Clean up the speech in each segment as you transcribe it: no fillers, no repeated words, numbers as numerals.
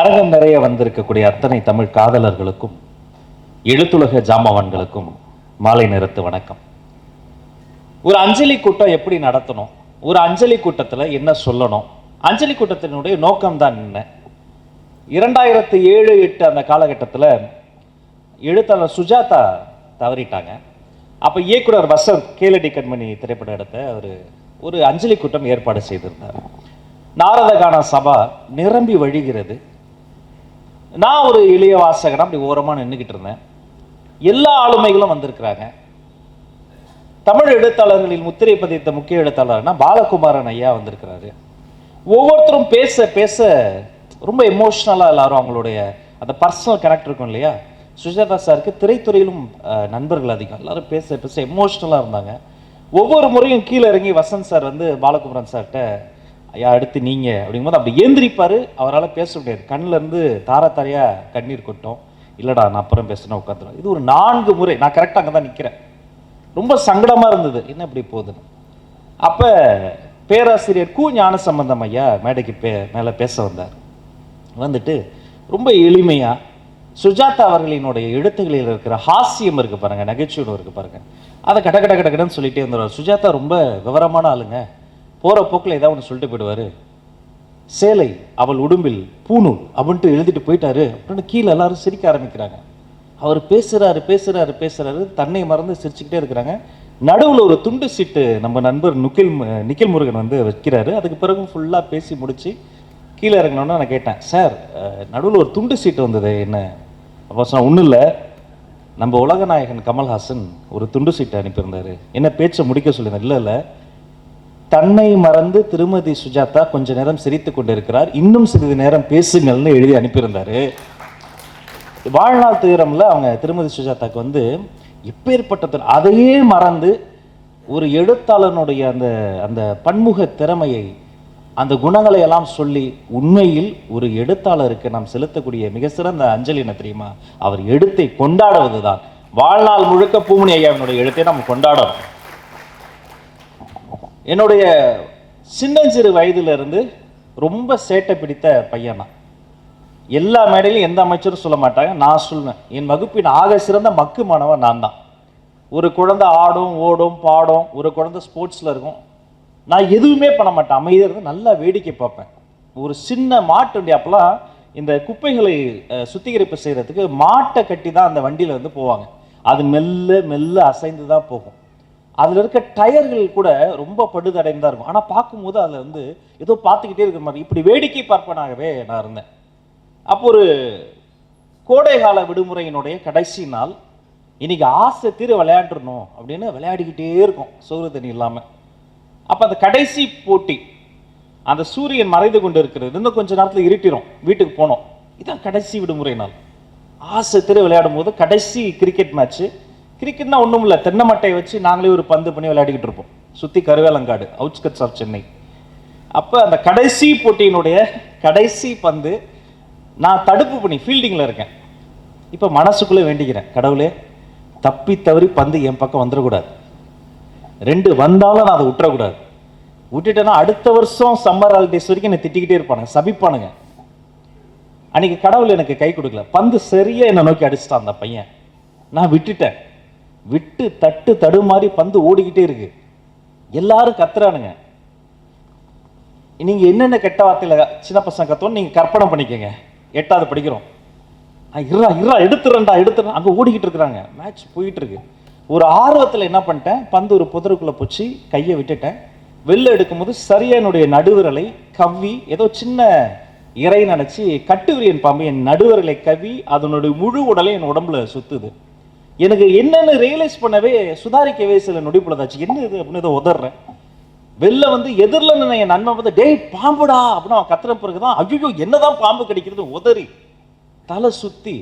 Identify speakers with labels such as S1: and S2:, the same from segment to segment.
S1: அரங்கம் நிறைய வந்திருக்கக்கூடிய அத்தனை தமிழ் காதலர்களுக்கும் எழுத்துலக ஜாம்பவான்களுக்கும் மாலை நேரத்து வணக்கம். ஒரு அஞ்சலி கூட்டம் எப்படி நடத்தணும், ஒரு அஞ்சலி கூட்டத்தில் என்ன சொல்லணும், அஞ்சலி கூட்டத்தினுடைய நோக்கம் தான் என்ன? 2007-8 அந்த காலகட்டத்தில் எழுத்தாளர் சுஜாதா தவறிட்டாங்க. அப்போ இயக்குனர் வசந்த் கேளடி கண்மணி திரைப்படம் எடுத்த ஒரு அஞ்சலி கூட்டம் ஏற்பாடு செய்திருந்தார். நாரதகான சபா நிரம்பி வழிகிறது. நான் ஒரு எளிய வாசகனா அப்படி ஓரமாக நின்றுக்கிட்டு இருந்தேன். எல்லா ஆளுமைகளும் வந்திருக்கிறாங்க. தமிழ் எழுத்தாளர்களில் முத்திரை பதித்த முக்கிய எழுத்தாளர்னா பாலகுமாரன் ஐயா வந்திருக்கிறாரு. ஒவ்வொருத்தரும் பேச பேச ரொம்ப எமோஷ்னலாக எல்லாரும் அவங்களுடைய அந்த பர்சனல் கனெக்ட் இருக்கும் இல்லையா. சுஜாதா சாருக்கு திரைத்துறையிலும் நண்பர்கள் அதிகம். எல்லாரும் பேச பேச எமோஷ்னலாக இருந்தாங்க. ஒவ்வொரு முறையும் கீழே இறங்கி வசந்த் சார் வந்து பாலகுமாரன் சார்கிட்ட ஐயா அடுத்து நீங்க அப்படிங்கும்போது அப்படி ஏந்திரிப்பாரு. அவரால் பேச முடியாது. கண்ணில் இருந்து தாரா கண்ணீர் கொட்டும். இல்லடா நான் அப்புறம் பேசுனா உட்காந்துருவேன். இது ஒரு 4 முறை. நான் கரெக்டாக அங்கே தான் நிற்கிறேன். ரொம்ப சங்கடமா இருந்தது, என்ன இப்படி போகுதுன்னு. அப்ப பேராசிரியர் கு ஞானசம்பந்தம் ஐயா மேடைக்கு மேலே பேச வந்தார். வந்துட்டு ரொம்ப எளிமையா சுஜாதா அவர்களினுடைய எழுத்துக்களில் இருக்கிற ஹாஸ்யம் இருக்கு பாருங்க, நகைச்சுவை இருக்கு பாருங்க, அதை கடன்னு சொல்லிட்டே வந்துடுவார். சுஜாதா ரொம்ப விவரமான ஆளுங்க. போகிற போக்கில் ஏதாவது ஒன்று சொல்லிட்டு போயிடுவார். சேலை அவள் உடும்பில் பூணூல் அப்படின்ட்டு எழுதிட்டு போயிட்டாரு அப்படின்னு கீழே எல்லாரும் சிரிக்க ஆரம்பிக்கிறாங்க. அவர் பேசுறாரு தன்னை மறந்து சிரிச்சுக்கிட்டே இருக்கிறாங்க. நடுவில் ஒரு துண்டு சீட்டு நம்ம நண்பர் நிக்கில் முருகன் வந்து வைக்கிறாரு. அதுக்கு பிறகு ஃபுல்லாக பேசி முடிச்சு கீழே இறங்கினோன்னா நான் கேட்டேன், சார் நடுவில் ஒரு துண்டு சீட்டு வந்தது என்ன? அப்போ சொன்னால் ஒன்றும் இல்லை, நம்ம உலகநாயகன் கமல்ஹாசன் ஒரு துண்டு சீட்டை அனுப்பியிருந்தாரு, என்ன பேச்சை முடிக்க சொல்லியிருந்தேன். இல்லை தன்னை மறந்து திருமதி சுஜாதா கொஞ்ச நேரம் சிரித்து கொண்டிருக்கிறார், இன்னும் சிறிது நேரம் பேசுங்கள்னு எழுதி அனுப்பியிருந்தாரு. வாழ்நாள் துயரம்ல அவங்க திருமதி சுஜாதாக்கு வந்து எப்பேற்பட்ட அதையே மறந்து ஒரு எழுத்தாளனுடைய அந்த அந்த பன்முக திறமையை, அந்த குணங்களை எல்லாம் சொல்லி உண்மையில் ஒரு எழுத்தாளருக்கு நாம் செலுத்தக்கூடிய மிக சிறந்த அஞ்சலி என்ன தெரியுமா? அவர் எழுத்தை கொண்டாடுவதுதான். வாழ்நாள் முழுக்க பூமணி ஐயாவினுடைய எழுத்தை நாம் கொண்டாடணும். என்னுடைய சின்னஞ்சிறு வயதிலிருந்து ரொம்ப சேட்டை பிடித்த பையனா. எல்லா மேடையிலும் எந்த அமைச்சரும் சொல்ல மாட்டாங்க, நான் சொல்லுவேன். என் வகுப்பின் ஆக சிறந்த மக்கு மாணவன் நான் தான். ஒரு குழந்தை ஆடும் ஓடும் பாடும், ஒரு குழந்தை ஸ்போர்ட்ஸில் இருக்கும். நான் எதுவுமே பண்ண மாட்டேன், அமைதியாக இருந்து நல்லா வேடிக்கை பார்ப்பேன். ஒரு சின்ன மாட்டு வண்டி, அப்போலாம் இந்த குப்பைகளை சுத்திகரிப்பு செய்கிறதுக்கு மாட்டை கட்டி தான் அந்த வண்டியில் வந்து போவாங்க. அது மெல்ல மெல்ல அசைந்து தான் போகும். அதில் இருக்க டயர்கள் கூட ரொம்ப படுதடைந்தா இருக்கும். ஆனால் பார்க்கும்போது அதில் வந்து ஏதோ பார்த்துக்கிட்டே இருக்கிற மாதிரி இப்படி வேடிக்கை பார்ப்பனாகவே நான் இருந்தேன். அப்போ ஒரு கோடை கால விடுமுறையினுடைய கடைசி நாள். இன்னைக்கு ஆசை தீர விளையாண்டுடணும் அப்படின்னு விளையாடிக்கிட்டே இருக்கும், சோறு தண்ணி இல்லாமல். அப்போ அந்த கடைசி போட்டி, அந்த சூரியன் மறைந்து கொண்டு இருக்கிறது, இன்னும் கொஞ்சம் நேரத்தில் இருட்டிடும், வீட்டுக்கு போனோம். இதுதான் கடைசி விடுமுறை நாள். ஆசை தீர விளையாடும் போது கடைசி கிரிக்கெட் மேட்ச்சு. கிரிக்கெட்னா ஒன்றும் இல்லை, தென்னை மட்டையை வச்சு நாங்களே ஒரு பந்து பண்ணி விளையாடிக்கிட்டு இருப்போம், சுற்றி கருவேலங்காடு, அவுட்ஸ்கட்ஸ் ஆஃப் சென்னை. அப்போ அந்த கடைசி போட்டியினுடைய கடைசி பந்து, நான் தடுப்பு பண்ணி ஃபீல்டிங்கில் இருக்கேன். இப்போ மனசுக்குள்ளே வேண்டிக்கிறேன், கடவுளே தப்பி தவறி பந்து என் பக்கம் வந்துடக்கூடாது, 2 வந்தாலும் நான் அதை விட்டுறக்கூடாது. விட்டுட்டேன்னா அடுத்த வருஷம் சம்மர் ஹாலிடேஸ் வரைக்கும் என்னை திட்டிக்கிட்டே இருப்பானுங்க, சபிப்பானுங்க. அன்னைக்கு கடவுள் எனக்கு கை கொடுக்கல, பந்து சரியா என்னை நோக்கி அடிச்சிட்டான் அந்த பையன். நான் விட்டுட்டேன். விட்டு தடுமாறி பந்து ஓடிக்கிட்டே இருக்கு. எல்லாரும் கத்துறானுங்க. நீங்க என்னென்ன கெட்ட வார்த்தையில சின்ன பசங்க கத்துவோம் நீங்க கற்பனை பண்ணிக்கங்க. 8வது படிக்கிறோம். எடுத்துறேன்டா அங்க ஓடிக்கிட்டு இருக்கிறாங்க, மேட்ச் போயிட்டு இருக்கு. ஒரு ஆர்வத்தில் என்ன பண்ணிட்டேன், பந்து ஒரு புதருக்குள்ள போச்சு, கையை விட்டுட்டேன். வெளில எடுக்கும்போது சரியா என்னுடைய நடுவிரலை கவ்வி, ஏதோ சின்ன இறை நினைச்சு கட்டுவிரியன் பாம்பு என் நடுவிரலை கவ்வி அதனுடைய முழு உடலை என் உடம்புல சுத்துது. எனக்கு என்னன்னு ரியலைஸ் பண்ணவே சுதாரிக்கவே சில நொடிப்புள்ளதாச்சு. என்ன இது அப்படின்னு ஏதோ உதறேன். வெளில வந்து எதிரில் என் நன்மை வந்து டேய் பாம்புடா அப்படின்னு அவன் கத்துற பிறகுதான் ஐயோ என்னதான் பாம்பு கிடைக்கிறது உதறி தலை சுத்தி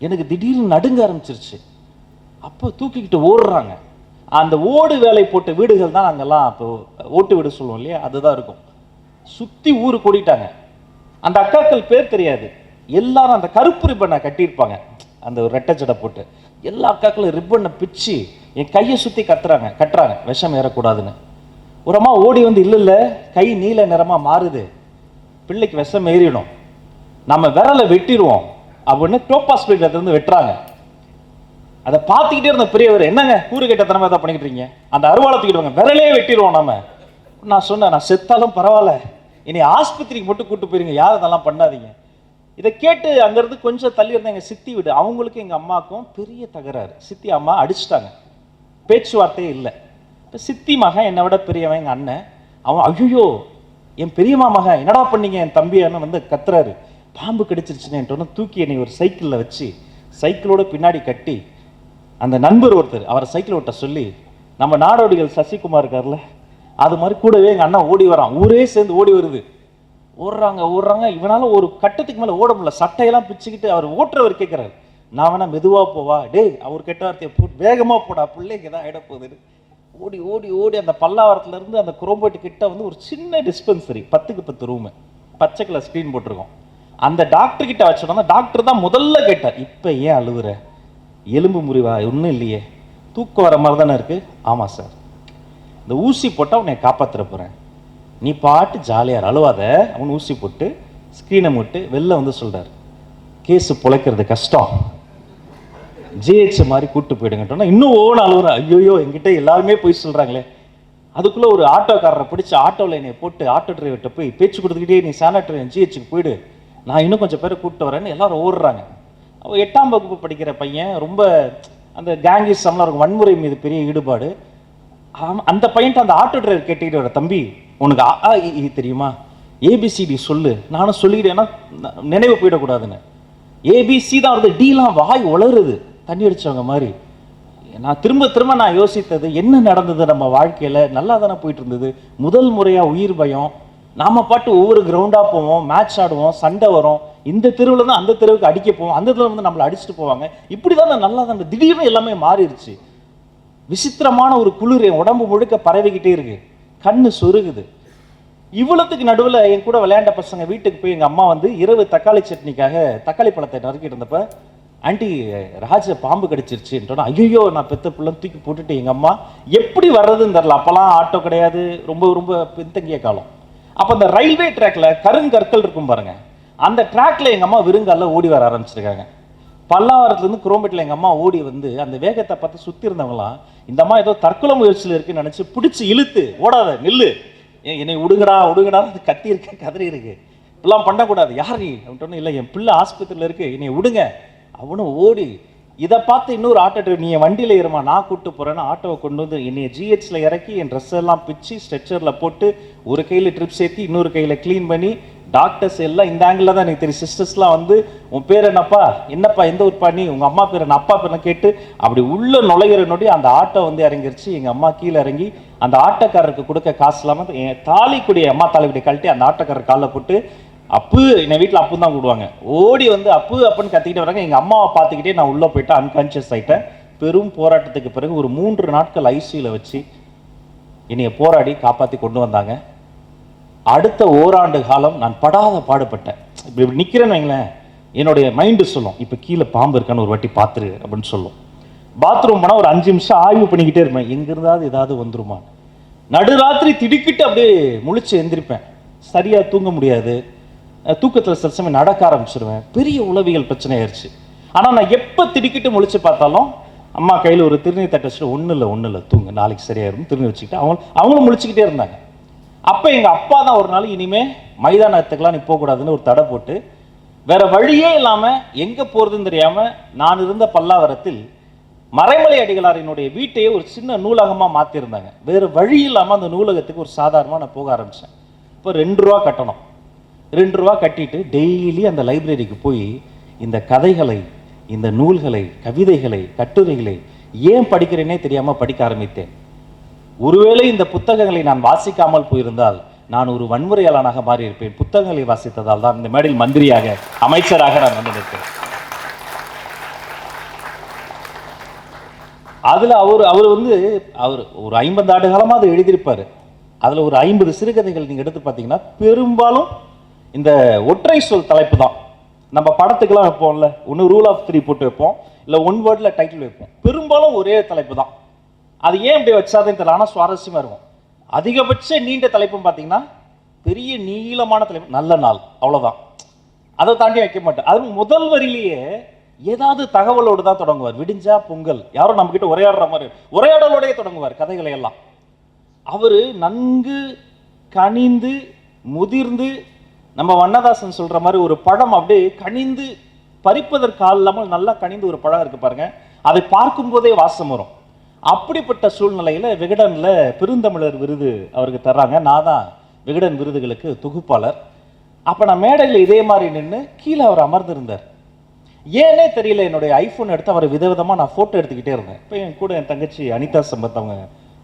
S1: எனக்கு திடீர்னு நடுங்க ஆரம்பிச்சிருச்சு. அப்போ தூக்கிக்கிட்டு ஓடுறாங்க. அந்த ஓடு வேலை போட்ட வீடுகள் தான் அங்கெல்லாம் அப்போ ஓட்டு வீடு சொல்லுவோம் இல்லையா, அதுதான் இருக்கும். சுத்தி ஊரு கூடிட்டாங்க. அந்த அக்காக்கள் பேர் தெரியாது, எல்லாரும் அந்த கருப்பு ரிப்பனை கட்டியிருப்பாங்க, அந்த ஒரு ரெட்டை ஜடை போட்டு. எல்லா அக்காக்களும் ரிப்பனை பிச்சு என் கையை சுற்றி கட்டுறாங்க விஷம் ஏறக்கூடாதுன்னு. ஒரு அம்மா ஓடி வந்து இல்லை கை நீல நிறமாக மாறுது, பிள்ளைக்கு விஷம் ஏறிடும். நம்ம விரலை வெட்டிடுவோம் அப்படின்னு டோபாஸ் இருந்து வெட்டுறாங்க. அதை பார்த்துக்கிட்டே இருந்த பெரியவர், என்னங்க கூறு கட்டத்தனமா தான் பண்ணிக்கிட்டு இருக்கீங்க, அந்த அருவாளை தூக்கிடுவாங்க, விரலே வெட்டிடுவோம் நம்ம. நான் சொன்னேன், நான் செத்தாலும் பரவாயில்ல, இனி ஆஸ்பத்திரிக்கு மட்டும் கூட்டு போயிருங்க, யாரும் அதெல்லாம் பண்ணாதீங்க. இதை கேட்டு அங்கேருந்து கொஞ்சம் தள்ளி இருந்த எங்கள் சித்தி வீடு, அவங்களுக்கும் எங்கள் அம்மாவுக்கும் பெரிய தகராறு. சித்தி அம்மா அடிச்சுட்டாங்க, பேச்சுவார்த்தையே இல்லை. இப்போ சித்தி மகன் என்னை விட பெரியவன் எங்கள் அண்ணன், அவன் ஐயோ என் பெரியம்மா மகன் என்னடா பண்ணீங்க என் தம்பி அண்ணன் வந்து கத்துறாரு, பாம்பு கடிச்சிருச்சுன்னு தூக்கி என்னை ஒரு சைக்கிளில் வச்சு சைக்கிளோட பின்னாடி கட்டி அந்த நண்பர் ஒருத்தர் அவரை சைக்கிள் ஓட்ட சொல்லி, நம்ம நாடோடிகள் சசிகுமார் இருக்கார்ல அது மாதிரி கூடவே எங்கள் அண்ணன் ஓடி வரான், ஊரே சேர்ந்து ஓடி வருது. ஓடுறாங்க, இவனால ஒரு கட்டத்துக்கு மேலே ஓட முடியல, சட்டையெல்லாம் பிச்சுக்கிட்டு அவர் ஓட்டுறவர் கேட்குறாரு, நான் வேணா மெதுவாக போவா, டேய் அவர் கெட்ட வார்த்தையை போட்டு வேகமாக போடா, பிள்ளைக்கு தான் ஆகிட போகுதுன்னு ஓடி ஓடி ஓடி அந்த பல்லாவரத்துலேருந்து அந்த குரோம்பேட்டு கிட்ட வந்து ஒரு சின்ன டிஸ்பென்சரி 10க்கு 10 ரூமு, பச்சை கலர் ஸ்க்ரீன் போட்டிருக்கோம். அந்த டாக்டர் கிட்ட வச்சோம்னா டாக்டர் தான் முதல்ல கேட்டார், இப்போ ஏன் அழுவுற, எலும்பு முறிவா, ஒன்றும் இல்லையே, தூக்கம் வர மாதிரி தானே இருக்கு. ஆமாம் சார், இந்த ஊசி போட்டால் உன்னை காப்பாற்ற போகிறேன், நீ பாட்டு ஜாலியார் அழுவாத. அவன் ஊசி போட்டு ஸ்க்ரீனை மூட்டு வெளில வந்து சொல்கிறார், கேஸு பிழைக்கிறது கஷ்டம், ஜிஹெச் மாதிரி கூப்பிட்டு போயிடுங்கட்டோன்னா இன்னும் ஓன அழுவுற, ஐயோயோ என்கிட்ட எல்லாருமே போய் சொல்கிறாங்களே. அதுக்குள்ளே ஒரு ஆட்டோக்காரரை பிடிச்சி ஆட்டோவில் என்னை போட்டு ஆட்டோ டிரைவர்கிட்ட போய் பேச்சு கொடுத்துக்கிட்டே, நீ சானிட்டரி ஜிஹெச்சுக்கு போயிடு, நான் இன்னும் கொஞ்சம் பேரை கூப்பிட்டு வரேன்னு எல்லாரும் ஓடுறாங்க. அவள் 8ஆம் வகுப்பு படிக்கிற பையன், ரொம்ப அந்த கேங்கிசம்லாம் இருக்கும், வன்முறை மீது பெரிய ஈடுபாடு. அந்த பையன்ட்டு அந்த ஆட்டோ டிரைவர் கேட்டுக்கிட்டு வர, தம்பி உனக்கு ஆ இ தெரியுமா, ஏபிசிடி சொல்லு. நானும் சொல்லிக்கிட்டேன்னா நினைவு போயிடக்கூடாதுன்னு, ஏபிசி தான் வருது, டீலாம் வாய் உளருது தண்ணி அடிச்சவங்க மாதிரி. நான் திரும்ப நான் யோசித்தது, என்ன நடந்தது நம்ம வாழ்க்கையில், நல்லா தானே போயிட்டு இருந்தது, முதல் முறையாக உயிர் பயம், நாம பாட்டு ஒவ்வொரு கிரவுண்டாக போவோம், மேட்ச் ஆடுவோம், சண்டை வரும், இந்த தெருவில் தான் அந்த தெருவுக்கு அடிக்க போவோம், அந்த தெருவில் வந்து நம்மளை அடிச்சுட்டு போவாங்க, இப்படி தான் நல்லா தான், திடீர்னு எல்லாமே மாறிடுச்சு. விசித்திரமான ஒரு குளிர் என் உடம்பு முழுக்க பரவிக்கிட்டே இருக்கு, கண்ணு சொருகுது. இவ்வளவுக்கு நடுவில் என் கூட விளையாண்ட பசங்க வீட்டுக்கு போய் எங்கள் அம்மா வந்து இரவு தக்காளி சட்னிக்காக தக்காளி பழத்தை நறுக்கிட்டு இருந்தப்ப, ஆண்டி ராஜ பாம்பு கடிச்சிருச்சுன்றோன்னா, ஐயோ நான் பெத்த பிள்ளை தூக்கி போட்டுட்டு எங்கள் அம்மா எப்படி வர்றதுன்னு தெரில. அப்போல்லாம் ஆட்டோ கிடையாது, ரொம்ப ரொம்ப பின்தங்கிய காலம். அப்போ அந்த ரயில்வே ட்ராக்ல கருங்கற்கள் இருக்கும் பாருங்க, அந்த ட்ராக்ல எங்கள் அம்மா விருங்கால ஓடி வர ஆரம்பிச்சிருக்காங்க. பல்லாவரத்துலேருந்து குரோம்பேட்டில் எங்கள் அம்மா ஓடி வந்து அந்த வேகத்தை பார்த்து சுற்றி இருந்தவங்களாம், இந்த அம்மா ஏதோ தற்கொலை முயற்சியில் இருக்குன்னு நினச்சி பிடிச்சி இழுத்து, ஓடாத நில்லு, என்னை விடுங்கடா அது கத்தி இருக்கு, கதறி இருக்கு, இப்பெல்லாம் பண்ணக்கூடாது, யார் நீ அப்படின்ட்டு, இல்லை என் பிள்ளை ஆஸ்பத்திரியில் இருக்கு, என்னை விடுங்க. அவனும் ஓடி இதை பார்த்து இன்னொரு ஆட்டோ டிரைவர், நீ என் வண்டியில் ஏறுமா நான் கூப்பிட்டு போகிறேன்னு ஆட்டோவை கொண்டு வந்து என்னை ஜிஹெச்சில் இறக்கி என் ட்ரெஸ் எல்லாம் பிச்சு ஸ்ட்ரெச்சரில் போட்டு ஒரு கையில் ட்ரிப்ஸ் ஏற்றி இன்னொரு கையில் க்ளீன் பண்ணி, டாக்டர்ஸ் எல்லாம் இந்த ஆங்கிளில் தான் எனக்கு தெரியும், சிஸ்டர்ஸ்லாம் வந்து உன் பேர் என்னப்பா எந்த ஊர்ப்பா, நீ உங்கள் அம்மா பேர் என்ன, அப்பா பேர் கேட்டு அப்படி உள்ள நுழைகிற நொடி அந்த ஆட்டோ வந்து இறங்கிருச்சு. எங்கள் அம்மா கீழே இறங்கி அந்த ஆட்டோக்காரருக்கு கொடுக்க காசு இல்லாமல் என் தாலிக்குடிய அம்மா தாலிக்குடிய கழட்டி அந்த ஆட்டோக்காரர் காலில் போட்டு, அப்பு என்னை வீட்டில் அப்பு தான் கூடுவாங்க, ஓடி வந்து அப்புன்னு கத்திக்கிட்டே வராங்க. எங்கள் அம்மாவை பார்த்துக்கிட்டே நான் உள்ளே போயிட்டு அன்கான்ஷியஸ் ஆகிட்டேன். பெரும் போராட்டத்துக்கு பிறகு ஒரு 3 நாட்கள் ஐசியூவில் வச்சு என்னைய போராடி காப்பாற்றி கொண்டு வந்தாங்க. அடுத்த ஓராண்டு காலம் நான் படாத பாடுபட்டேன். இப்படி நிற்கிறேன்னு வைங்களேன், என்னுடைய மைண்டு சொல்லும், இப்போ கீழே பாம்பு இருக்கான்னு ஒரு வாட்டி பார்த்துரு அப்படின்னு சொல்லும். பாத்ரூம் போனால் ஒரு 5 நிமிஷம் ஆய்வு பண்ணிக்கிட்டே இருப்பேன், எங்கிருந்தாவது ஏதாவது வந்துருமா. நடுராத்திரி திடுக்கிட்டு அப்படியே முழிச்சு எந்திரிப்பேன், சரியாக தூங்க முடியாது, தூக்கத்தில் சில சமயம் நடக்க ஆரம்பிச்சிருவேன். பெரிய உளவியல் பிரச்சனை ஆயிடுச்சு. ஆனால் நான் எப்போ திடுக்கிட்டு முழிச்சு பார்த்தாலும் அம்மா கையில் ஒரு திருநீர் தட்டை வச்சுட்டு, ஒன்றும் இல்லை தூங்க, நாளைக்கு சரியாயிரும் திருநீர் வச்சுக்கிட்டு அவங்களும் முழிச்சுக்கிட்டே இருந்தாங்க. அப்போ எங்கள் அப்பா தான் ஒரு நாள், இனிமே மைதானத்துக்கெல்லாம் நீ போகக்கூடாதுன்னு ஒரு தடை போட்டு, வேற வழியே இல்லாமல் எங்கே போகிறதுன்னு தெரியாமல் நான் இருந்த பல்லாவரத்தில் மறைமலை அடிகளாரினுடைய வீட்டையே ஒரு சின்ன நூலகமாக மாற்றிருந்தாங்க. வேறு வழி இல்லாமல் அந்த நூலகத்துக்கு ஒரு சாதாரணமாக நான் போக ஆரம்பித்தேன். இப்போ 2 ரூபா கட்டணும். 2 ரூபா கட்டிட்டு டெய்லி அந்த லைப்ரரிக்கு போய் இந்த கதைகளை, இந்த நூல்களை, கவிதைகளை, கட்டுரைகளை ஏன் படிக்கிறேனே தெரியாமல் படிக்க ஆரம்பித்தேன். ஒருவேளை இந்த புத்தகங்களை நான் வாசிக்காமல் போயிருந்தால் நான் ஒரு வன்முறையாளனாக மாறியிருப்பேன். புத்தகங்களை வாசித்ததால் தான் இந்த மேடையில் மந்திரியாக, அமைச்சராக நான் வந்து நிற்கிறேன். அதில் அவர் வந்து ஒரு 50 ஆண்டு காலமாக அதை எழுதியிருப்பார். அதில் ஒரு 50 சிறுகதைகள் நீங்கள் எடுத்து பார்த்தீங்கன்னா பெரும்பாலும் இந்த ஒற்றை சொல் தலைப்பு தான். நம்ம படத்துக்கெல்லாம் வைப்போம்ல, ஒன்று ரூல் ஆஃப் 3 போட்டு வைப்போம், இல்லை 1 வேர்டில் டைட்டில் வைப்போம், பெரும்பாலும் ஒரே தலைப்பு தான். அது ஏன் இப்படி வச்சாதுன்னு தெரியல, ஆனால் சுவாரஸ்யமாக இருக்கும். அதிகபட்ச நீண்ட தலைப்புன்னு பார்த்தீங்கன்னா பெரிய நீளமான தலைப்பு, நல்ல நாள், அவ்வளோதான். அதை தாண்டி வைக்க மாட்டார். அது முதல் வரியிலேயே ஏதாவது தகவலோடு தான் தொடங்குவார். விடிஞ்சா பொங்கல், யாரும் நம்ம கிட்ட உரையாடுற மாதிரி உரையாடலோடய தொடங்குவார் கதைகளை எல்லாம். அவரு நன்கு கனிந்து முதிர்ந்து, நம்ம வண்ணதாசன் சொல்ற மாதிரி ஒரு பழம் அப்படியே கனிந்து பறிப்பதற்கு ஆள் இல்லாமல் நல்லா கனிந்து ஒரு பழம் இருக்கு பாருங்க, அதை பார்க்கும் போதே வாசம் வரும். அப்படிப்பட்ட சூழ்நிலையில விகடன்ல பெருந்தமிழர் விருது அவருக்கு தர்றாங்க. நான் தான் விகடன் விருதுகளுக்கு தொகுப்பாளர். அப்ப நான் மேடையில் இதே மாதிரி நின்று கீழே அவர் அமர்ந்திருந்தார். ஏனே தெரியல, என்னுடைய ஐபோன் எடுத்து அவர் விதவிதமா நான் போட்டோ எடுத்துக்கிட்டே இருந்தேன். இப்போ என் கூட என் தங்கச்சி அனிதா சம்பத், அவங்க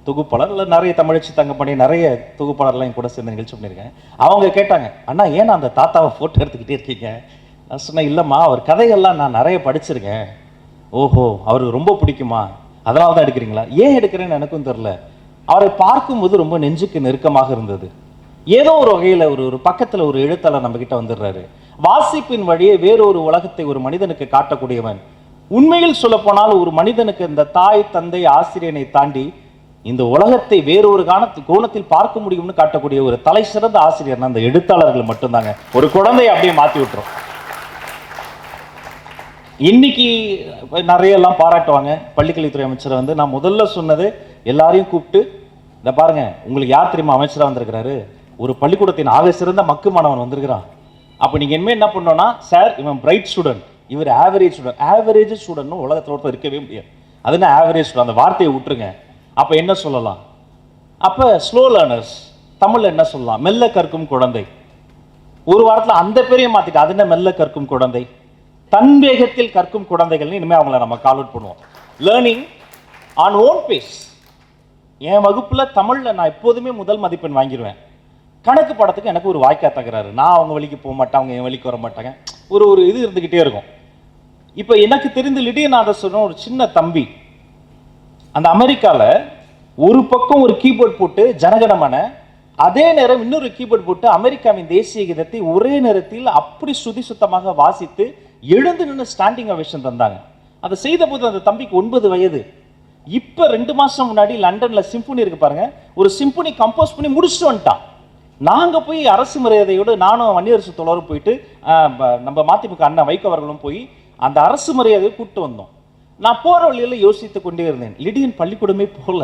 S1: தொகுப்பாளர், இல்லை நிறைய தமிழச்சி தங்கப்படி நிறைய தொகுப்பாளர்லாம் என் கூட சேர்ந்து நிகழ்ச்சி பண்ணியிருக்கேன். அவங்க கேட்டாங்க, அண்ணா ஏன்னா அந்த தாத்தாவை போட்டோ எடுத்துக்கிட்டே இருக்கீங்க? நான் சொன்னேன், இல்லைம்மா அவர் கதைகள்லாம் நான் நிறைய படிச்சிருக்கேன். ஓஹோ, அவருக்கு ரொம்ப பிடிக்குமா, அதனால தான் எடுக்கிறீங்களா? ஏன் எடுக்கிறேன்னு எனக்கும் தெரியல. அவரை பார்க்கும்போது ரொம்ப நெஞ்சுக்கு நெருக்கமாக இருந்தது. ஏதோ ஒரு வகையில் ஒரு பக்கத்தில் ஒரு எழுத்தாளர் நம்ம கிட்ட வந்துடுறாரு. வாசிப்பின் வழியே வேறொரு உலகத்தை ஒரு மனிதனுக்கு காட்டக்கூடியவன். உண்மையில் சொல்ல போனால் ஒரு மனிதனுக்கு இந்த தாய் தந்தை ஆசிரியனை தாண்டி இந்த உலகத்தை வேறொரு கோணத்தில் பார்க்க முடியும்னு காட்டக்கூடிய ஒரு தலை சிறந்த ஆசிரியர் அந்த எழுத்தாளர்கள் மட்டும்தாங்க. ஒரு குழந்தையை அப்படியே மாற்றி விட்டுரும். இன்னைக்கு நிறைய எல்லாம் பாராட்டுவாங்க. பள்ளிக்கல்வித்துறை அமைச்சரை வந்து நான் முதல்ல சொன்னது, எல்லாரையும் கூப்பிட்டு இந்த பாருங்க, உங்களுக்கு யார் தெரியுமா அமைச்சராக வந்திருக்கிறாரு? ஒரு பள்ளிக்கூடத்தின் ஆக சிறந்த மக்கு மாணவன் வந்திருக்கிறான். அப்போ நீங்கள் இனிமேல் என்ன பண்ணோன்னா, சார் இவன் பிரைட் ஸ்டூடெண்ட், இவர் ஆவரேஜ் ஸ்டூடெண்ட். ஆவரேஜ் ஸ்டூடெண்ட்னு உலகத்தில் ஒருத்தர் இருக்கவே முடியாது. அது என்ன ஆவரேஜ் ஸ்டூடெண்ட், அந்த வார்த்தையை விட்டுருங்க. அப்போ என்ன சொல்லலாம்? அப்போ ஸ்லோ லேர்னர்ஸ், தமிழில் என்ன சொல்லலாம்? மெல்ல கற்கும் குழந்தை. ஒரு வாரத்தில் அந்த பேரையும் மாற்றிட்டு, அது என்ன மெல்ல கற்கும் குழந்தை? தன் வேகத்தில் கற்கும் குழந்தைகள்னு இனிமேல் அவங்கள நம்ம கால் அவுட் பண்ணுவோம். Learning on own pace. என் வகுப்பில் தமிழில் நான் எப்போதுமே முதல் மதிப்பெண் வாங்கிடுவேன். கணக்கு படத்துக்கு எனக்கு ஒரு வாய்க்கா தகுறாரு. நான் அவங்க வழிக்கு போக மாட்டேன், அவங்க என் வழிக்கு வர மாட்டாங்க. ஒரு இது இருந்துக்கிட்டே இருக்கும். இப்போ எனக்கு தெரிந்து லிடியநாதஸ்வரன் ஒரு சின்ன தம்பி, அந்த அமெரிக்காவில் ஒரு பக்கம் ஒரு கீபோர்ட் போட்டு ஜனகணமன, அதே நேரம் இன்னொரு கீபோர்ட் போட்டு அமெரிக்காவின் தேசிய கீதத்தை ஒரே நேரத்தில் அப்படி சுதி சுத்தமாக வாசித்து எழுந்து நின்று ஸ்டாண்டிங் அவேஷன் தந்தாங்க. அதை செய்த போது அந்த தம்பிக்கு 9 வயது. இப்போ 2 மாசம் முன்னாடி லண்டன்ல சிம்பனி இருக்கு பாருங்க, ஒரு சிம்பனி கம்போஸ் பண்ணி முடிச்சுட்டு வந்துட்டான். நாங்கள் போய் அரசு மரியாதையோடு நானும் வன்னியரசு தோழரும் போயிட்டு நம்ம மதிமுக அண்ணன் வைகோ அவர்களும் போய் அந்த அரசு மரியாதையை கூப்பிட்டு வந்தோம். நான் போகிற வழியில் யோசித்து கொண்டே இருந்தேன், லிடியன் பள்ளிக்கூடமே போகல,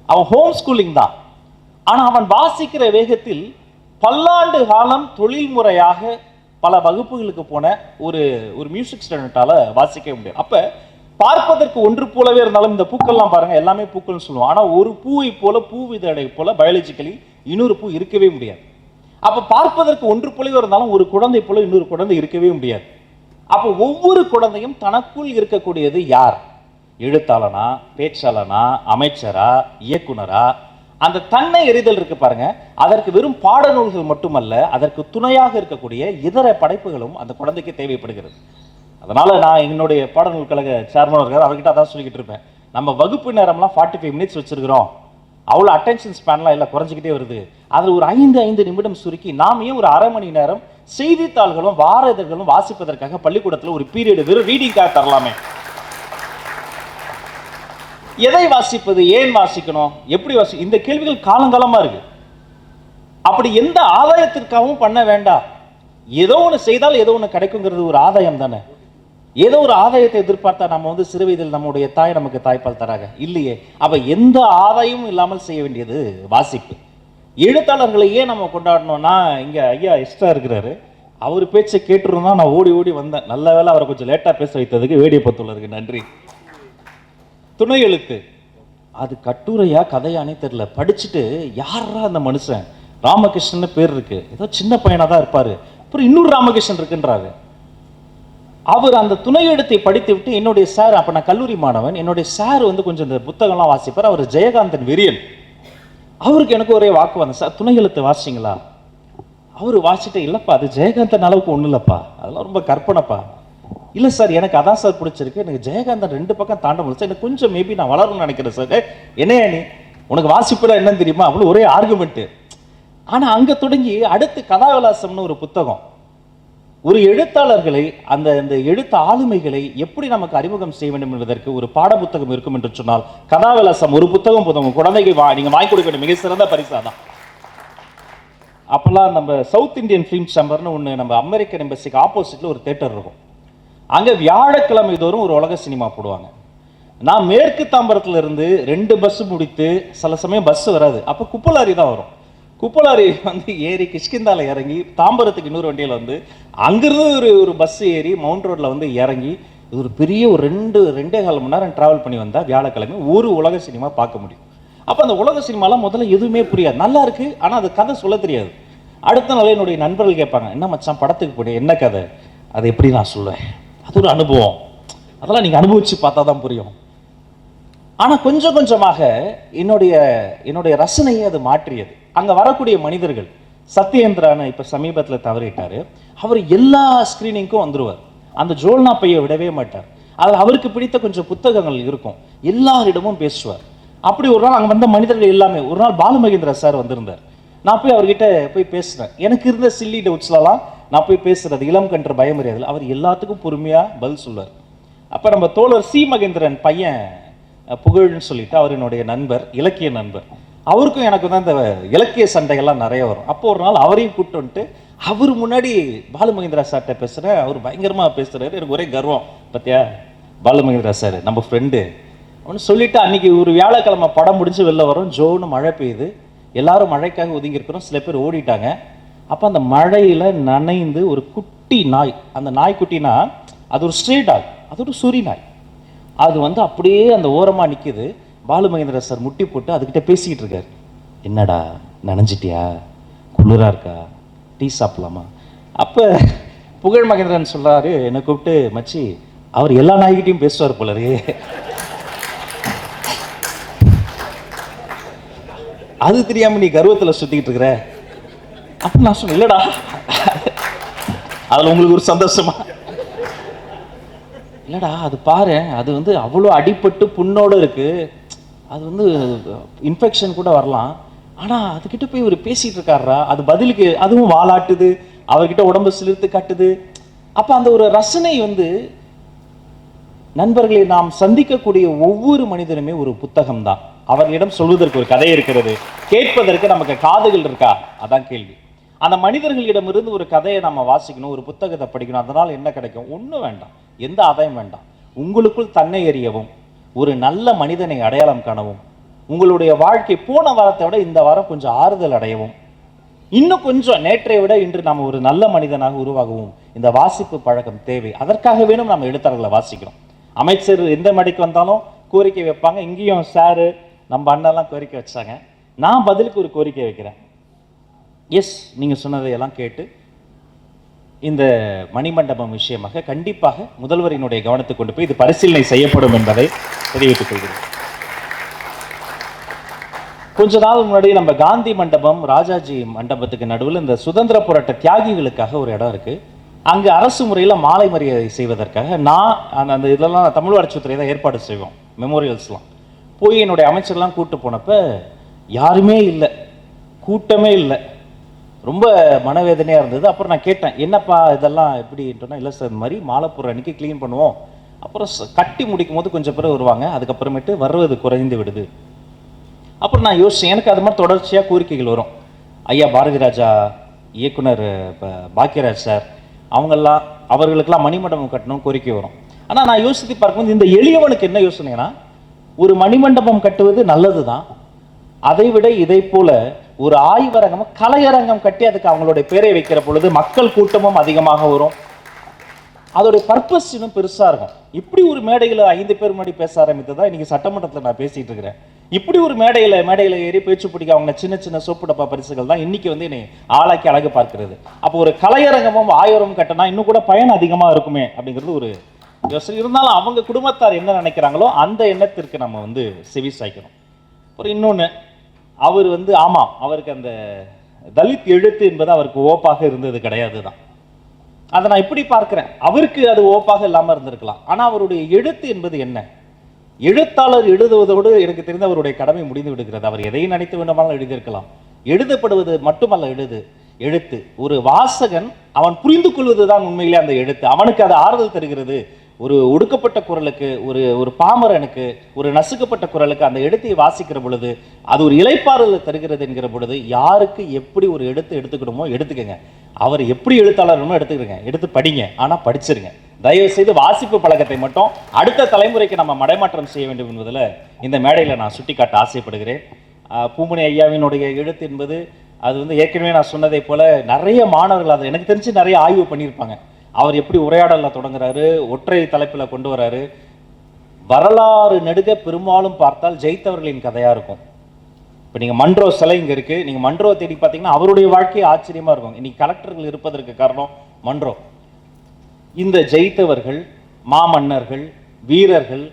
S1: அவன் ஹோம் ஸ்கூலிங் தான். ஆனால் அவன் வாசிக்கிற வேகத்தில் பல்லாண்டு காலம் தொழில் முறையாக பல வகுப்புகளுக்கு போன ஒரு மியூசிக் ஸ்டூடெண்டால வாசிக்க முடியும். அப்போ பார்ப்பதற்கு ஒன்று போலவே இருந்தாலும் இந்த பூக்கள்லாம் பாருங்க, எல்லாமே பூக்கள்னு சொல்லுவோம். ஆனால் ஒரு பூவை போல, பூவிதழை போல பயாலஜிக்கலி இன்னொரு பூ இருக்கவே முடியாது. அப்ப பார்ப்பதற்கு ஒன்று போலவே இருந்தாலும் ஒரு குழந்தை போல இன்னொரு குழந்தை இருக்கவே முடியாது. அப்போ ஒவ்வொரு குழந்தையும் தனக்குள் இருக்கக்கூடியது யார்? எழுத்தாளனா, பேச்சாளனா, அமைச்சரா, இயக்குனரா? அந்த தன்னை எறிதல் இருக்கு பாருங்க, அதற்கு வெறும் பாடநூல்கள் மட்டுமல்ல, அதற்கு துணையாக இருக்கக்கூடிய இதர படைப்புகளும் அந்த குழந்தைக்கு தேவைப்படுகிறது. அதனால நான் என்னுடைய பாடநூல் கழக சேர்மன் இருக்கார், அவர்கிட்ட அதான் சொல்லிக்கிட்டு இருப்பேன், நம்ம வகுப்பு நேரம்லாம் 45 மினிட்ஸ் வச்சிருக்கிறோம், அவ்வளோ அட்டென்ஷன் ஸ்பேன்லாம் இல்லை, குறைஞ்சிக்கிட்டே வருது. அதில் ஒரு 5 நிமிடம் சுருக்கி நாம் ஏன் ஒரு அரை மணி நேரம் செய்தித்தாள்களும் வார இதழ்களும் வாசிப்பதற்காக பள்ளிக்கூடத்தில் ஒரு பீரியட் வெறும் ரீடிங்காக தரலாமே? எதை வாசிப்பது, ஏன் வாசிக்கணும், எப்படி இந்த கேள்விகள் காலங்காலமா இருக்கு. அப்படி எந்த ஆதாயத்திற்காகவும் பண்ண வேண்டாம். ஏதோ ஒன்று செய்தால் ஏதோ ஒன்று கிடைக்குங்கிறது ஒரு ஆதாயம் தானே. ஏதோ ஒரு ஆதாயத்தை எதிர்பார்த்தா நம்ம சிறு வயதில் நம்முடைய தாய் நமக்கு தாய்ப்பால் தராங்க இல்லையே. அப்ப எந்த ஆதாயமும் இல்லாமல் செய்ய வேண்டியது வாசிப்பு. எழுத்தாளர்களை ஏன் நம்ம கொண்டாடணும்னா, இங்க ஐயா எக்ஸ்ட்ரா இருக்கிறாரு, அவர் பேச்சை கேட்டுருந்தா நான் ஓடி ஓடி வந்தேன். நல்ல வேலை அவரை கொஞ்சம் லேட்டா பேச வைத்ததுக்கு வேடிய பத்துள்ளதுக்கு நன்றி. துணை எழுத்து அது கட்டுரையா கதையானே தெரியல. படிச்சுட்டு யாரா அந்த மனுஷன், ராமகிருஷ்ணன் பேர் இருக்கு, ஏதோ சின்ன பையனா தான் இருப்பாரு, அப்புறம் இன்னொரு ராமகிருஷ்ணன் இருக்குன்றாரு. அவர் அந்த துணை எழுத்தை படித்து விட்டு என்னுடைய சார், அப்ப நான் கல்லூரி மாணவன், என்னுடைய சார் கொஞ்சம் இந்த புத்தகம்லாம் வாசிப்பார், அவர் ஜெயகாந்தன் வெறியன். அவருக்கு எனக்கு ஒரே வாக்கு வந்தேன், சார் துணை எழுத்து வாசிங்களா? அவரு வாசிட்டு, இல்லப்பா அது ஜெயகாந்தன் அளவுக்கு ஒன்றும் இல்லப்பா, அதெல்லாம் ரொம்ப கற்பனைப்பா. இல்லை சார் எனக்கு அதான் சார் பிடிச்சிருக்கு, எனக்கு ஜெயகாந்தன் 2 பக்கம் தாண்ட முடியல, எனக்கு கொஞ்சம் மேபி நான் வளரணும்னு நினைக்கிறேன் சார். என்னையா நீ, உனக்கு வாசிப்புல என்னன்னு தெரியுமா? அவ்வளோ ஒரே ஆர்குமெண்ட். ஆனால் அங்கே தொடங்கி அடுத்து கதாவிலாசம்னு ஒரு புத்தகம், ஒரு எழுத்தாளர்களை அந்த எழுத்து ஆளுமைகளை எப்படி நமக்கு அறிமுகம் செய்ய வேண்டும் என்பதற்கு ஒரு பாட புத்தகம் இருக்கும் என்று சொன்னால் கதாவிலாசம் ஒரு புத்தகம் போதும். குழந்தைக்கு நீங்க வாங்கி கொடுக்க வேண்டிய மிக சிறந்த பரிசாதான். அப்போல்லாம் நம்ம சவுத் இந்தியன் ஃபிலிம் சேம்பர்னு ஒன்று நம்ம அமெரிக்கன் எம்பசிக்கு ஆப்போசிட்டில் ஒரு தேட்டர் இருக்கும். அங்கே வியாழக்கிழமை தோறும் ஒரு உலக சினிமா போடுவாங்க. நான் மேற்கு தாம்பரத்தில் இருந்து 2 பஸ் முடித்து, சில சமயம் பஸ் வராது, அப்போ குப்பலாரி தான் வரும். குப்பலாரி வந்து ஏறி கிஷ்கிந்தாவில் இறங்கி தாம்பரத்துக்கு இன்னொரு வண்டியில் வந்து அங்கிருந்து ஒரு பஸ் ஏறி மவுண்ட் ரோட்டில் வந்து இறங்கி இது ஒரு பெரிய ஒரு 2.25 மணி நேரம் ட்ராவல் பண்ணி வந்தால் வியாழக்கிழமை ஒரு உலக சினிமா பார்க்க முடியும். அப்போ அந்த உலக சினிமாலாம் முதல்ல எதுவுமே புரியாது, நல்லா இருக்கு, ஆனால் அது கதை சொல்ல தெரியாது. அடுத்த நாள் என்னுடைய நண்பர்கள் கேட்பாங்க, என்ன மச்சான் படத்துக்கு போய் என்ன கதை, அதை எப்படி நான் சொல்லுவேன், அது ஒரு அனுபவம், அதெல்லாம் நீங்கள் அனுபவிச்சு பார்த்தா தான் புரியும். ஆனால் கொஞ்சம் கொஞ்சமாக என்னுடைய ரசனையை அது மாற்றியது. அங்கே வரக்கூடிய மனிதர்கள், சத்யேந்திரான்னு இப்போ சமீபத்தில் தவறிட்டார், அவர் எல்லா ஸ்க்ரீனிங்க்கும் வந்துடுவார். அந்த ஜோல்னா பையை விடவே மாட்டார். அதில் அவருக்கு பிடித்த கொஞ்சம் புத்தகங்கள் இருக்கும், எல்லாரிடமும் பேசுவார். அப்படி ஒரு நாள் அங்கே வந்த மனிதர்கள் எல்லாமே, ஒரு நாள் பாலுமகேந்திரா சார் வந்திருந்தார். நான் போய் அவர்கிட்ட போய் பேசுகிறேன். எனக்கு இருந்த சில்லி டவுட்ஸ்லாம் நான் போய் பேசுறது, இளம் கன்ற பயமறியாதில் அவர் எல்லாத்துக்கும் பொறுமையாக பதில் சொல்வார். அப்போ நம்ம தோழர் சி மகேந்திரன் பையன் புகழ்னு சொல்லிட்டு, அவர் என்னுடைய நண்பர், இலக்கிய நண்பர். அவருக்கும் எனக்கு தான் இந்த இலக்கிய சண்டைகள்லாம் நிறைய வரும். அப்போ ஒரு நாள் அவரையும் கூப்பிட்டு வந்துட்டு அவர் முன்னாடி பாலுமகேந்திரா சார்கிட்ட பேசுகிறேன். அவர் பயங்கரமாக பேசுகிறாரு. எனக்கு ஒரே கர்வம், பார்த்தியா பாலுமகேந்திரா சார் நம்ம ஃப்ரெண்டு அப்படின்னு சொல்லிட்டு, அன்றைக்கி ஒரு வியாழக்கிழமை படம் முடிஞ்சு வெளில வரும், ஜோன்னு மழை பெய்யுது, எல்லாரும் மழைக்காக ஒதுங்கி இருக்கிறோம், சில பேர் ஓடிட்டாங்க. அப்போ அந்த மழையில் நனைந்து ஒரு குட்டி நாய், அந்த நாய்க்குட்டினா அது ஒரு ஸ்ட்ரே டாக், அது ஒரு சுரி நாய், அது வந்து அப்படியே அந்த ஓரமாக நிற்கிது. பாலுமகேந்திரா சார் முட்டி போட்டு அதுக்கிட்ட பேசிக்கிட்டு இருக்காரு, என்னடா நனைஞ்சிட்டியா, குளிராக இருக்கா, டீ சாப்பிடலாமா? அப்போ புகழ் மகேந்திரன் சொல்கிறாரு, என்னை கூப்பிட்டு, மச்சி அவர் எல்லா நாய்கிட்டையும் பேசுவார் போலரு, அது தெரியாமல் நீ கர்வத்தில் சுற்றிக்கிட்டு இருக்கிற. அப்போ நான் சொன்னேன், இல்லைடா அதில் உங்களுக்கு ஒரு சந்தோஷமா, இல்லைடா அது பாரு, அது வந்து அவ்வளோ அடிபட்டு புண்ணோடு இருக்குது, அது வந்து இன்ஃபெக்ஷன் கூட வரலாம், ஆனால் அதுக்கிட்ட போய் ஒரு பேசிகிட்டு இருக்காரா, அது பதிலுக்கு அதுவும் வாலாட்டுது, அவர்கிட்ட உடம்பு சிலிர்த்து காட்டுது. அப்போ அந்த ஒரு ரசனை வந்து, நண்பர்களை நாம் சந்திக்கக்கூடிய ஒவ்வொரு மனிதனுமே ஒரு புத்தகம் தான். அவர்களிடம் சொல்வதற்கு ஒரு கதை இருக்கிறது, கேட்பதற்கு நமக்கு காதுகள் இருக்கா, அதான் கேள்வி. அந்த மனிதர்களிடமிருந்து ஒரு கதையை நம்ம வாசிக்கணும், ஒரு புத்தகத்தை படிக்கணும், அதனால் என்ன கிடைக்கும்? ஒன்றும் வேண்டாம், எந்த ஆதாயம் வேண்டாம். உங்களுக்குள் தன்னை அறியவும், ஒரு நல்ல மனிதனை அடையாளம் காணவும், உங்களுடைய வாழ்க்கை போன வாரத்தை விட இந்த வாரம் கொஞ்சம் ஆறுதல் அடையவும், இன்னும் கொஞ்சம் நேற்றை விட இன்று நாம் ஒரு நல்ல மனிதனாக உருவாகவும் இந்த வாசிப்பு பழக்கம் தேவை. அதற்காக வேணும் நம்ம எழுத்தாளர்களை வாசிக்கிறோம். அமைச்சர் எந்த மடிக்கு வந்தாலும் கோரிக்கை வைப்பாங்க, இங்கேயும் சாரு நம்ம அண்ணெல்லாம் கோரிக்கை வச்சாங்க. நான் பதிலுக்கு ஒரு கோரிக்கை வைக்கிறேன். எஸ், நீங்கள் சொன்னதையெல்லாம் கேட்டு இந்த மணிமண்டபம் விஷயமாக கண்டிப்பாக முதல்வரினுடைய கவனத்துக்கு கொண்டு போய் இது பரிசீலனை செய்யப்படும் என்பதை தெரிவித்துக் கொள்கிறேன். கொஞ்ச நாள் முன்னாடி நம்ம காந்தி மண்டபம், ராஜாஜி மண்டபத்துக்கு நடுவில் இந்த சுதந்திர போராட்ட தியாகிகளுக்காக ஒரு இடம் இருக்குது. அங்கே அரசு முறையில் மாலை மரியாதை செய்வதற்காக நான் அந்த இதெல்லாம் தமிழ் வளர்ச்சித்துறை தான் ஏற்பாடு செய்வோம், மெமோரியல்ஸ்லாம். போய் என்னுடைய அமைச்சர்லாம் கூப்பிட்டு போனப்போ யாருமே இல்லை, கூட்டமே இல்லை, ரொம்ப மனவேதனையாக இருந்தது. அப்புறம் நான் கேட்டேன், என்னப்பா இதெல்லாம் எப்படின்ட்டோன்னா, இல்லை சார், இந்த மாதிரி மாலை போடுற அன்றைக்கி க்ளீன் பண்ணுவோம், அப்புறம் கட்டி முடிக்கும் போது கொஞ்சம் பேர் வருவாங்க, அதுக்கப்புறமேட்டு வருவது குறைந்து விடுது. அப்புறம் நான் யோசிச்சேன், எனக்கு அது மாதிரி தொடர்ச்சியாக கோரிக்கைகள் வரும். ஐயா பாரதி ராஜா, இயக்குனர் பாக்கியராஜ் சார், அவர்களுக்கெல்லாம் மணிமண்டபம் கட்டணும் கோரிக்கை வரும். ஆனால் நான் யோசித்து பார்க்கும்போது இந்த எளியவனுக்கு என்ன யோசனைனா, ஒரு மணிமண்டபம் கட்டுவது நல்லது தான், அதை விட இதை போல ஒரு ஆய்வரங்கம், கலையரங்கம் கட்டி அதுக்கு அவங்களுடைய பேரை வைக்கிற பொழுது மக்கள் கூட்டமும் அதிகமாக வரும், அதோடைய பர்பஸ் இன்னும் பெருசாக இருக்கும். இப்படி ஒரு மேடையில் 5 பேர் முன்னாடி பேச ஆரம்பித்ததான் இன்னைக்கு சட்டமன்றத்தில் நான் பேசிகிட்டு இருக்கிறேன். இப்படி ஒரு மேடையில் ஏறி பேச்சு பிடிக்க அவங்க சின்ன சின்ன சோப்பு டப்பா பரிசுகள் தான் இன்னைக்கு வந்து என்னை ஆளாக்கி அழகு பார்க்கிறது. அப்போ ஒரு கலையரங்கமும் ஆயிரம் கட்டினா இன்னும் கூட பயன் அதிகமாக இருக்குமே அப்படிங்கிறது ஒரு யோசனை. இருந்தாலும் அவங்க குடும்பத்தார் என்ன நினைக்கிறாங்களோ அந்த எண்ணத்திற்கு நம்ம வந்து செவி சாய்க்கணும். ஒரு இன்னொன்று, அவர் வந்து ஆமாம், அவருக்கு அந்த தலித் எழுத்து என்பது அவருக்கு ஓப்பாக இருந்தது கிடையாது தான். அதை நான் இப்படி பார்க்கிறேன், அவருக்கு அது ஓப்பாக இல்லாமல் இருந்திருக்கலாம். ஆனால் அவருடைய எழுத்து என்பது என்ன? எழுத்தாளர் எழுதுவதோடு எனக்கு தெரிந்த அவருடைய கடமை முடிந்து விடுகிறது. அவர் எதையும் நினைத்து வேண்டுமானாலும் எழுதியிருக்கலாம். எழுதப்படுவது மட்டுமல்ல எழுத்து. ஒரு வாசகன் அவன் புரிந்து கொள்வது தான் உண்மையிலே அந்த எழுத்து. அவனுக்கு அது ஆறுதல் தருகிறது, ஒரு ஒடுக்கப்பட்ட குரலுக்கு, ஒரு ஒரு பாமரனுக்கு, ஒரு நசுக்கப்பட்ட குரலுக்கு அந்த எழுத்தை வாசிக்கிற பொழுது அது ஒரு இளைப்பாறுதல் தருகிறது என்கிற பொழுது யாருக்கு எப்படி ஒரு எடுத்துக்கணுமோ எடுத்துக்கங்க. அவர் எப்படி எழுத்தாளர் எடுத்துக்கிறங்க, எடுத்து படிங்க, ஆனால் படிச்சிருங்க. தயவு செய்து வாசிப்பு பழக்கத்தை மட்டும் அடுத்த தலைமுறைக்கு நம்ம மடைமாற்றம் செய்ய வேண்டும் என்பதில் இந்த மேடையில் நான் சுட்டிக்காட்ட ஆசைப்படுகிறேன். பூமணி ஐயாவினுடைய எழுத்து என்பது அது வந்து ஏற்கனவே நான் சொன்னதை போல நிறைய மாணவர்கள் அதை எனக்கு தெரிஞ்சு நிறைய ஆய்வு பண்ணியிருப்பாங்க. அவர் எப்படி உரையாடலில் தொடங்குறாரு, ஒற்றை தலைப்பில் கொண்டு வராரு. வரலாறு நெடுக பெரும்பாலும் பார்த்தால் ஜெயித்தவர்களின் கதையாக இருக்கும். இப்போ நீங்கள் மன்றோ சிலை இங்கே இருக்குது, நீங்கள் மன்றோ தேடி பார்த்தீங்கன்னா அவருடைய வாழ்க்கையை ஆச்சரியமாக இருக்கும். இன்னைக்கு கலெக்டர்கள் இருப்பதற்கு காரணம் மன்றோ. இந்த ஜெயித்தவர்கள், மாமன்னர்கள், வீரர்கள்,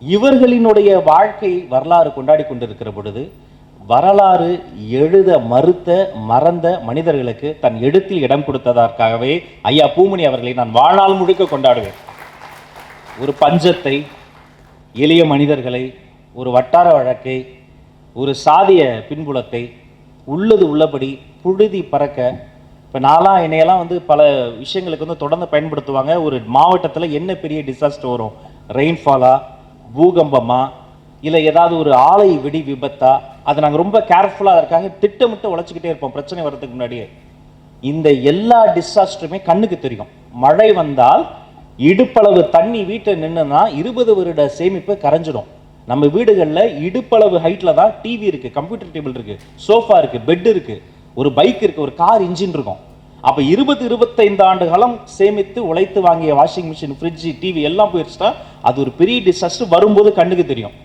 S1: இவர்களினுடைய வாழ்க்கை வரலாறு கொண்டாடி கொண்டிருக்கிற பொழுது வரலாறு எழுத மறந்த மனிதர்களுக்கு தன் எழுத்தில் இடம் கொடுத்ததற்காகவே ஐயா பூமணி அவர்களை நான் வாழ்நாள் முழுக்க கொண்டாடுவேன். ஒரு பஞ்சத்தை, எளிய மனிதர்களை, ஒரு வட்டார வழக்கை, ஒரு சாதிய பின்புலத்தை உள்ளது உள்ளபடி புழுதி பறக்க. இப்போ நான்லாம் என்னையெல்லாம் வந்து பல விஷயங்களுக்கு வந்து தொடர்ந்து பயன்படுத்துவாங்க. ஒரு மாவட்டத்தில் என்ன பெரிய டிசாஸ்டர் வரும், ரெயின்ஃபாலா, பூகம்பமா, இல்லை ஏதாவது ஒரு ஆலை வெடி விபத்தா, அதை நாங்கள் ரொம்ப கேர்ஃபுல்லாக அதற்காக திட்டமிட்டு உழைச்சிக்கிட்டே இருப்போம் பிரச்சனை வர்றதுக்கு முன்னாடியே. இந்த எல்லா டிசாஸ்டருமே கண்ணுக்கு தெரியும். மழை வந்தால் இடுப்பளவு தண்ணி வீட்டில் நின்றுனா 20 வருட சேமிப்பு கரைஞ்சிடும். நம்ம வீடுகளில் இடுப்பளவு ஹைட்டில் தான் டிவி இருக்குது, கம்ப்யூட்டர் டேபிள் இருக்குது, சோஃபா இருக்குது, பெட் இருக்குது, ஒரு பைக் இருக்குது, ஒரு கார் இன்ஜின் இருக்கும். அப்போ 20-25 ஆண்டு காலம் சேமித்து உழைத்து வாங்கிய வாஷிங் மிஷின், ஃப்ரிட்ஜு, டிவி எல்லாம் போயிடுச்சுன்னா அது ஒரு பெரிய டிசாஸ்டர் வரும்போது கண்ணுக்கு தெரியும்.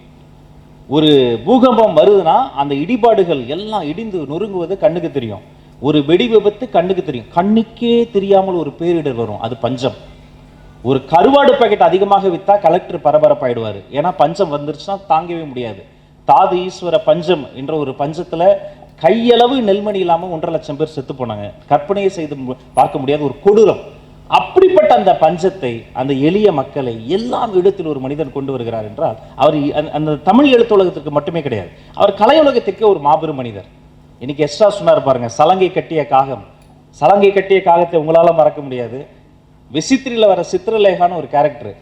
S1: ஒரு பூகம்பம் வருதுன்னா அந்த இடிபாடுகள் எல்லாம் இடிந்து நொறுங்குவது கண்ணுக்கு தெரியும். ஒரு வெடி விபத்து கண்ணுக்கு தெரியும். கண்ணுக்கே தெரியாமல் ஒரு பேரிடர் வரும், அது பஞ்சம். ஒரு கருவாடு பாக்கெட் அதிகமாக விற்றா கலெக்டர் பரபரப்பாயிடுவார். ஏன்னா பஞ்சம் வந்துருச்சுன்னா தாங்கவே முடியாது. தாது ஈஸ்வர பஞ்சம் என்ற ஒரு பஞ்சத்தில் கையளவு நெல்மணி இல்லாமல் 1.5 லட்சம் பேர் செத்து போனாங்க. கற்பனையை செய்து பார்க்க முடியாத ஒரு கொடூரம். அப்படிப்பட்ட அந்த பஞ்சத்தை, அந்த எளிய மக்களை எல்லாம் இடத்தில் ஒரு மனிதன் கொண்டு வருகிறார் என்றால் அவர் அந்த தமிழ் எழுத்துலகத்திற்கு மட்டுமே கிடையாது, அவர் கலையுலகத்திற்கு ஒரு மாபெரும் மனிதர். இன்னைக்கு எக்ஸ்ட்ரா சொன்னார் பாருங்க, சலங்கை கட்டிய காகம். சலங்கை கட்டிய காகத்தை உங்களால் மறக்க முடியாது. விசித்திரியில் வர சித்திரலேகான்னு ஒரு கேரக்டர்,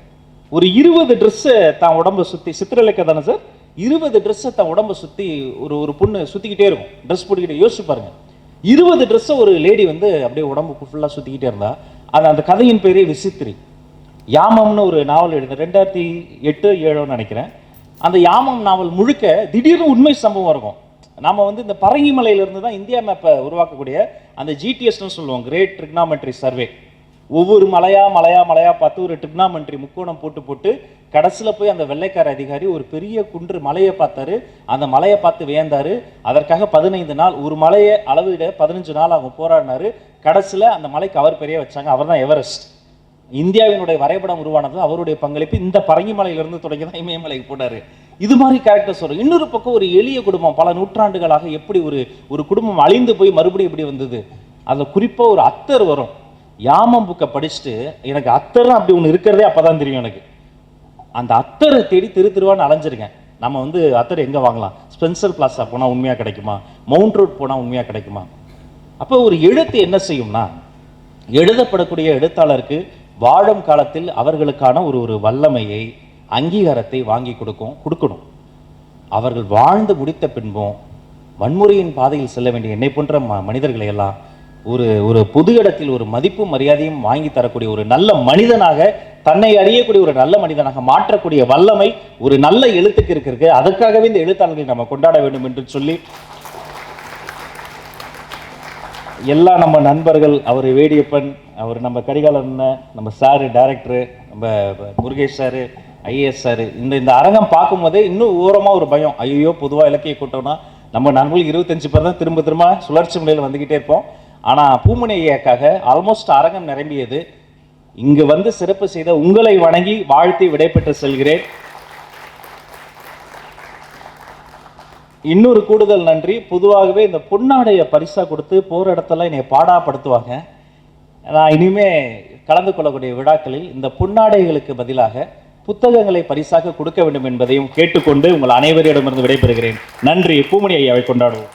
S1: ஒரு 20 ட்ரெஸ்ஸை தான் உடம்பை சுற்றி, சித்திரலேகா தானே சார், 20 ட்ரெஸ்ஸை தான் உடம்பை சுற்றி ஒரு பொண்ணு சுற்றிக்கிட்டே இருக்கும், ட்ரெஸ் போட்டுக்கிட்டே. யோசிச்சு பாருங்க, 20 ட்ரெஸ்ஸை ஒரு லேடி வந்து அப்படியே உடம்புக்கு ஃபுல்லாக சுற்றிக்கிட்டே இருந்தா. அந்த கதையின் பேரே விசித்திரி. யாமம்னு ஒரு நாவல் எழுது, 2008-07 நினைக்கிறேன். அந்த யாமம் நாவல் முழுக்க திடீர்னு உண்மை சம்பவம் இருக்கும். நாம வந்து இந்த பரங்கி மலையிலிருந்து தான் இந்தியா மேப்பை உருவாக்கக்கூடிய அந்த ஜிடிஎஸ்ன்னு சொல்லுவோம், கிரேட் ட்ரிக்னாமெட்ரி சர்வே. ஒவ்வொரு மலையா பார்த்து ஒரு ட்ரிக்னாமெட்ரி முக்கோணம் போட்டு கடைசியில் போய் அந்த வெள்ளைக்கார அதிகாரி ஒரு பெரிய குன்று மலையை பார்த்தாரு. அந்த மலையை பார்த்து வியந்தாரு. அதற்காக 15 நாள், ஒரு மலையை அளவிட 15 நாள் அவங்க போராடினாரு. கடைசியில் அந்த மலைக்கு அவர் பெரிய வச்சாங்க. அவர் தான் எவரெஸ்ட். இந்தியாவினுடைய வரைபடம் உருவானது அவருடைய பங்களிப்பு. இந்த பரங்கி மலையிலிருந்து தொடங்கி தான் இமயமலைக்கு போனாரு. இது மாதிரி கேரக்டர்ஸ் வரும். இன்னொரு பக்கம் ஒரு எளிய குடும்பம், பல நூற்றாண்டுகளாக எப்படி ஒரு குடும்பம் அழிந்து போய் மறுபடியும் எப்படி வந்தது. அதில் குறிப்பாக ஒரு அத்தர் வரும். யாமம் புக்கை படிச்சுட்டு எனக்கு அத்தர் அப்படி ஒன்று இருக்கிறதே அப்போதான் தெரியும் எனக்கு. அந்த அத்தரை தேடி திருவான்னு அலைஞ்சிருக்கேன். நம்ம வந்து அத்தர் எங்கே வாங்கலாம், ஸ்பென்சர் பிளாஸா போனால் உண்மையாக கிடைக்குமா, மவுண்ட் ரோட் போனால் உண்மையாக கிடைக்குமா. அப்போ ஒரு எழுத்து என்ன செய்யும்னா, எழுதப்படக்கூடிய எழுத்தாளருக்கு வாழும் காலத்தில் அவர்களுக்கான ஒரு வல்லமையை, அங்கீகாரத்தை வாங்கி கொடுக்கணும். அவர்கள் வாழ்ந்து முடித்த பின்பும் வன்முறையின் பாதையில் செல்ல வேண்டிய என்னை போன்ற மனிதர்களை எல்லாம் ஒரு பொது இடத்தில் ஒரு மதிப்பும் மரியாதையும் வாங்கி தரக்கூடிய ஒரு நல்ல மனிதனாக, தன்னை அறியக்கூடிய ஒரு நல்ல மனிதனாக மாற்றக்கூடிய வல்லமை ஒரு நல்ல எழுத்துக்கு இருக்கு. அதற்காகவே இந்த எழுத்தாளர்களை நம்ம கொண்டாட வேண்டும் என்று சொல்லி, எல்லா நம்ம நண்பர்கள், அவர் வேடியப்பன், அவர் நம்ம கரிகாலன், நம்ம சாரு டைரக்டரு, நம்ம முருகேஷ் சாரு, ஐஏஎஸ் சாரு, இந்த அரங்கம் பார்க்கும் போதே இன்னும் ஓரமாக ஒரு பயம். ஐயோ, பொதுவாக இலக்கிய கூட்டம்னா நம்ம நண்பர்கள் 25 பேர் தான் திரும்ப சுழற்சி முறையில் வந்துக்கிட்டே இருப்போம். ஆனால் பூமணி ஐயாக்காக ஆல்மோஸ்ட் அரங்கம் நிரம்பியது. இங்கு வந்து சிறப்பு செய்த உங்களை வணங்கி வாழ்த்தி விடைபெற்று செல்கிறேன். இன்னொரு கூடுதல் நன்றி, பொதுவாகவே இந்த பொன்னாடைய பரிசா கொடுத்து போற இடத்துல என்னை பாடாப்படுத்துவாங்க. நான் இனிமே கலந்து கொள்ளக்கூடிய விழாக்களில் இந்த பொன்னாடைகளுக்கு பதிலாக புத்தகங்களை பரிசாக கொடுக்க வேண்டும் என்பதையும் கேட்டுக்கொண்டு உங்கள் அனைவரிடமிருந்து விடைபெறுகிறேன். நன்றி. பூமணி ஐயாவை கொண்டாடுவோம்.